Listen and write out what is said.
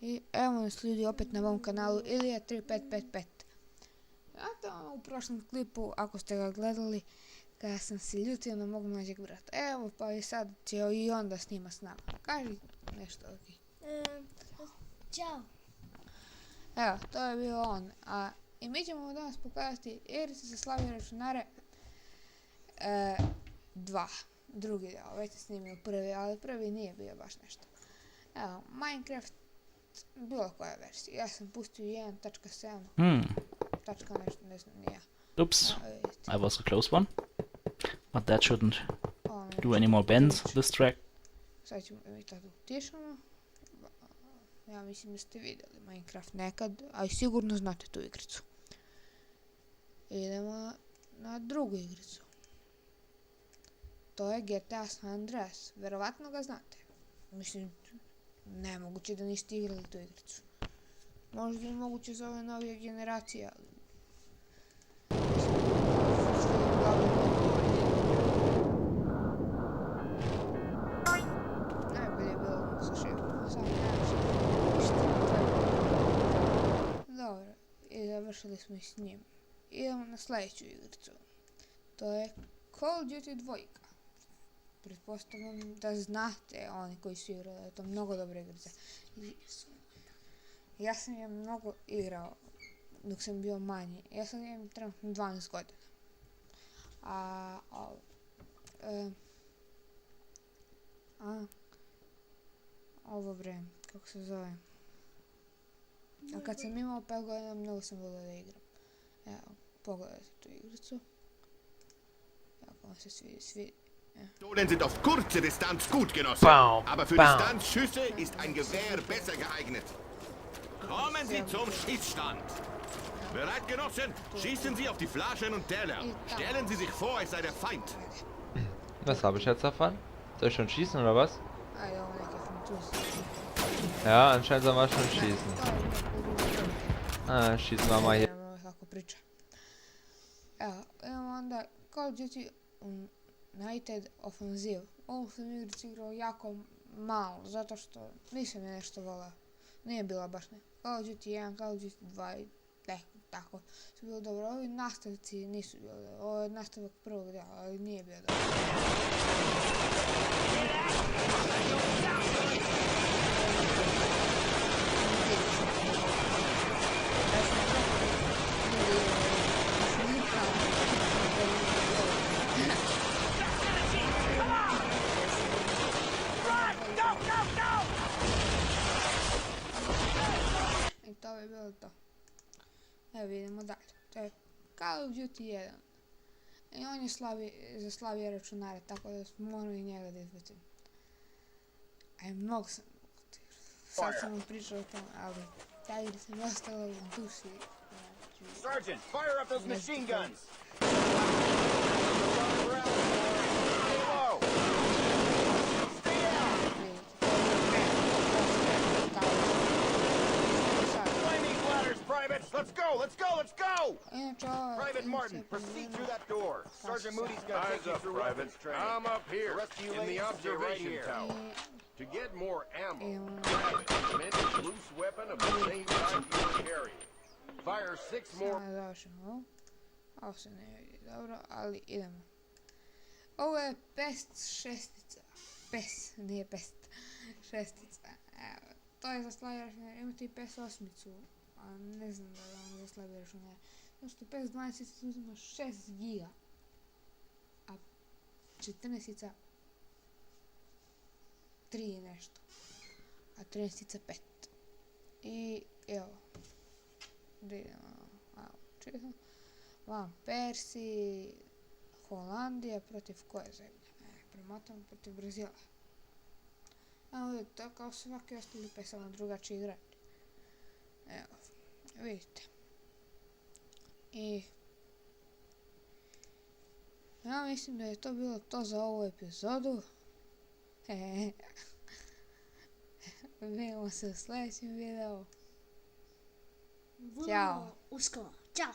I evo nas ljudi opet na mom kanalu Ilija 3555. Znate u prošlom klipu, ako ste ga gledali, kada sam se ljutio na mog mlađeg brata. Evo pa i sad će i on da snima s nama. Kaži nešto, ok. Ćao. Evo, to je bio on. I mi ćemo danas pokazati igrice za slabije računare 2. Drugi deo, već sam snimio prvi, ali prvi nije bio baš nešto. Evo, Minecraft, bilo koja verzija. Ja sam pustio 1.7. Tačka nešto, ne znam, nije. Oops, Evo, vidite. I was a close one. But that shouldn't Ovo do any more bends this track. Sad ćemo mi tako utišamo. Ja mislim da ste vidjeli Minecraft nekad, a i sigurno znate tu igricu. Idemo na drugu igricu. To je GTA San Andreas. Verovatno ga znate. Mislim, nemoguće da niste igrali tu igricu. Možda i moguće za ove novije generacije, ali... Najbolje je bilo sa šefom. Sad dobro, i završili smo i s njim. Idemo na sljedeću igricu. To je Call of Duty 2. Pretpostavljam da znate oni koji su igrali, je to mnogo dobra igrica. Ja sam je mnogo igrao dok sam bio manji. Ja sam imam trenutno 12 godina. Ovo bre, kako se zove? A kad sam imao 5 godina, mnogo sam volio da igram. Evo, pogledajte tu igricu. Ako vam se svidi. Pistolen sind auf kurze Distanz gut, Genosse. Aber für Distanzschüsse ist ein Gewehr besser geeignet. Kommen Sie zum Schießstand. Bereit, Genossen? Schießen Sie auf die Flaschen und Teller. Stellen Sie sich vor, es sei der Feind. Was habe ich jetzt davon? Soll ich schon schießen oder was? Ajde, ovo neke francuski. Ja, anscheinend sollen wir schon schießen. Schießen wir mal hier. Ovo kako priča. Evo, imamo onda Call of Duty United Offensive. Ovu sam igricu igrao jako malo, zato što nisam je nešto volao. Nije bila baš ne. Call of Duty 1, Call of Duty 2 i tako su bilo dobro. Ovi nastavci nisu bili dobro. Ovo je nastavak prvog dela, ali nije bio dobro. I to bi bilo to. Evo vidimo dalje. To je Call of Duty 1. I on je za slabije računare, tako da moram i njega da izbacim. A mnogo sam sad sam vam pričao o tom, ali ta igra sam ostala u duši. Sergeant, fire up those machine guns. Let's go! Let's go! Let's go! Private Martin, proceed through that door. Sergeant Moody's gonna take you through weapons training. I'm up here, The rest of you in the ladies, stay right observation here. tower. To get more ammo, recommend a loose weapon of the same type you're carrying. Fire 6 more. Sada završimo. Ovo se ne vidi dobro, ali idemo. Ovo je PES šestica. PES, nije PES. Šestica. Evo, to je za slabije računare. Imate i PES osmicu. A ne znam da je ono za slabije računare. Zato što PES 12 uzima 6 giga. A 14 3 nešto. A 13 5. I evo. Da idemo. Čitam. Van Persi. Holandija protiv koje zemlje? Premotamo protiv Brazila. Evo vidite, to je kao svaki ostali PES, samo drugačiji igrač. Evo, vidite. I ja mislim da je to bilo to za ovu epizodu. Vidimo se u sljedećem videu. Vrlo uskoro. Ćao.